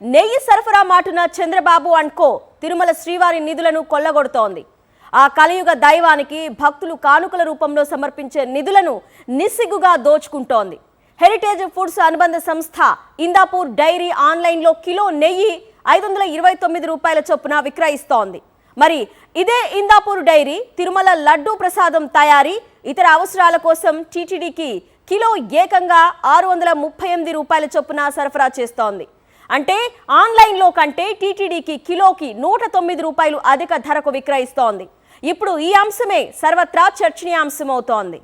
నెయ్యి సరఫరా మాటున చంద్రబాబు అండ్ కో తిరుమల శ్రీవారి నిధులను కొల్లగొడుతోంది. ఆ కలియుగ దైవానికి భక్తులు కానుకల రూపంలో సమర్పించే నిధులను నిస్సిగ్గుగా దోచుకుంటోంది. హెరిటేజ్ ఫుడ్స్ అనుబంధ సంస్థ ఇందాపూర్ డైరీ ఆన్లైన్లో కిలో నెయ్యి 529 రూపాయల చొప్పున విక్రయిస్తోంది. మరి ఇదే ఇందాపూర్ డైరీ తిరుమల లడ్డూ ప్రసాదం తయారీ ఇతర అవసరాల కోసం టీటీడీకి కిలో ఏకంగా 638 రూపాయల చొప్పున సరఫరా చేస్తోంది. అంటే ఆన్లైన్లో కంటే టీటీడీకి కిలోకి 109 రూపాయలు అధిక ధరకు విక్రయిస్తోంది. ఇప్పుడు ఈ అంశమే సర్వత్రా చర్చనీయాంశమవుతోంది.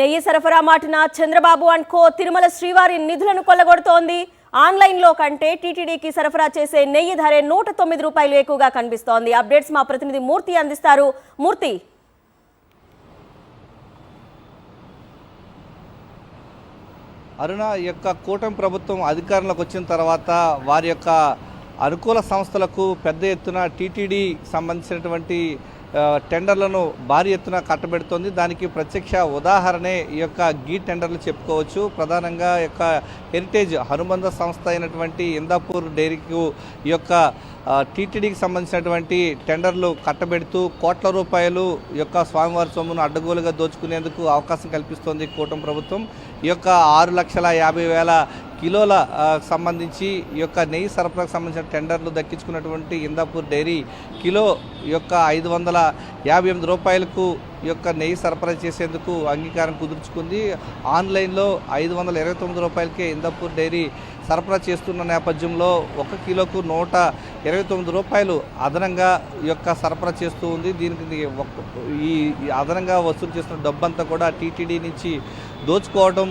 నెయ్యి సరఫరా మాటున చంద్రబాబు అండ్ కో తిరుమల శ్రీవారి నిధులను కొల్లగొడుతోంది. ఆన్లైన్లో కంటే టీటీడీకి సరఫరా చేసే నెయ్యి ధరే 109 రూపాయలు ఎక్కువగా కనిపిస్తోంది. అప్డేట్స్ మా ప్రతినిధి మూర్తి అందిస్తారు. మూర్తి, అరుణ యొక్క కూటమి ప్రభుత్వం అధికారంలోకి వచ్చిన తర్వాత వారి యొక్క అనుకూల సంస్థలకు పెద్ద ఎత్తున టీటీడీ సంబంధించినటువంటి టెండర్లను భారీ ఎత్తున కట్టబెడుతోంది. దానికి ప్రత్యక్ష ఉదాహరణే ఈ యొక్క గీ టెండర్లు చెప్పుకోవచ్చు. ప్రధానంగా యొక్క హెరిటేజ్ అనుబంధ సంస్థ అయినటువంటి ఇందాపూర్ డైరీకు ఈ యొక్క టీటీడీకి సంబంధించినటువంటి టెండర్లు కట్టబెడుతూ కోట్ల రూపాయలు యొక్క స్వామివారి సొమ్మును అడ్డగోలుగా దోచుకునేందుకు అవకాశం కల్పిస్తోంది కూటమి ప్రభుత్వం. ఈ యొక్క 6,50,000 కిలోల సంబంధించి ఈ యొక్క నెయ్యి సరఫరాకు సంబంధించిన టెండర్లు దక్కించుకున్నటువంటి ఇందాపూర్ డైరీ కిలో యొక్క 558 రూపాయలకు ఈ యొక్క నెయ్యి సరఫరా చేసేందుకు అంగీకారం కుదుర్చుకుంది. ఆన్లైన్లో 529 రూపాయలకే ఇందాపూర్ డైరీ సరఫరా చేస్తున్న నేపథ్యంలో 1 కిలోకు 129 రూపాయలు అదనంగా ఈ యొక్క సరఫరా చేస్తూ ఉంది. దీనికి ఈ అదనంగా వసూలు చేస్తున్న డబ్బంతా కూడా టీటీడీ నుంచి దోచుకోవడం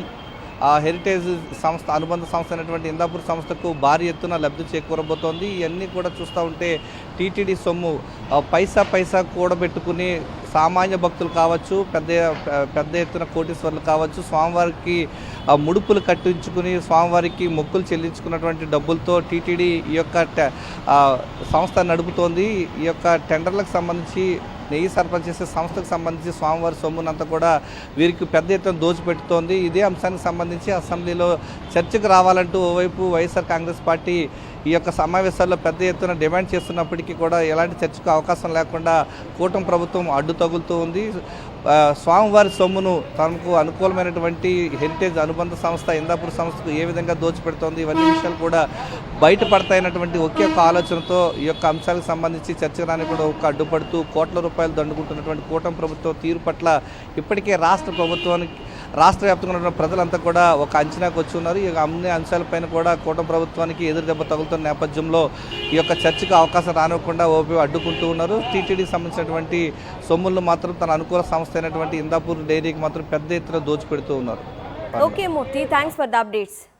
హెరిటేజ్ సంస్థ అనుబంధ సంస్థ అయినటువంటి ఇందాపూర్ సంస్థకు భారీ ఎత్తున లబ్ధి చేకూరబోతోంది. ఇవన్నీ కూడా చూస్తూ ఉంటే టీటీడీ సొమ్ము పైసా కూడబెట్టుకుని సామాన్య భక్తులు కావచ్చు, పెద్ద ఎత్తున కోటీశ్వర్లు కావచ్చు, స్వామివారికి ముడుపులు కట్టించుకుని స్వామివారికి మొక్కులు చెల్లించుకున్నటువంటి డబ్బులతో టీటీడీ ఈ యొక్క సంస్థ నడుపుతోంది. ఈ యొక్క టెండర్లకు సంబంధించి నెయ్యి సరఫరా చేసే సంస్థకు సంబంధించి స్వామివారి సొమ్మునంతా కూడా వీరికి పెద్ద ఎత్తున దోచిపెట్టుతోంది. ఇదే అంశానికి సంబంధించి అసెంబ్లీలో చర్చకు రావాలంటూ ఓవైపు వైఎస్ఆర్ కాంగ్రెస్ పార్టీ ఈ యొక్క సమావేశాల్లో పెద్ద ఎత్తున డిమాండ్ చేస్తున్నప్పటికీ కూడా ఎలాంటి చర్చకు అవకాశం లేకుండా కూటమి ప్రభుత్వం అడ్డు తగులుతూ ఉంది. స్వామివారి సొమ్మును తనకు అనుకూలమైనటువంటి హెరిటేజ్ అనుబంధ సంస్థ ఇందాపూర్ సంస్థకు ఏ విధంగా దోచిపెడుతోంది, ఇవన్నీ విషయాలు కూడా బయటపడతాయన్నటువంటి ఒకే ఒక ఆలోచనతో ఈ యొక్క అంశాలకు సంబంధించి చర్చరానికి కూడా ఒక అడ్డుపడుతూ కోట్ల రూపాయలు దండుకుంటున్నటువంటి కూటమి ప్రభుత్వం తీరు పట్ల ఇప్పటికే రాష్ట్ర వ్యాప్తంగా ఉన్న ప్రజలంతా కూడా ఒక అంచనాకు వచ్చి ఉన్నారు. ఈ అన్ని అంశాలపైన కూడా కూటమి ప్రభుత్వానికి ఎదురు దెబ్బ తగులుతున్న నేపథ్యంలో ఈ యొక్క చర్చకు అవకాశం రానివ్వకుండా ఓపీ అడ్డుకుంటూ ఉన్నారు. టీటీడీకి సంబంధించినటువంటి సొమ్ములను మాత్రం తన అనుకూల సంస్థ అయినటువంటి ఇందాపూర్ డైరీకి మాత్రం పెద్ద ఎత్తున దోచిపెడుతూ ఉన్నారు. Okay Murthy, thanks for the updates.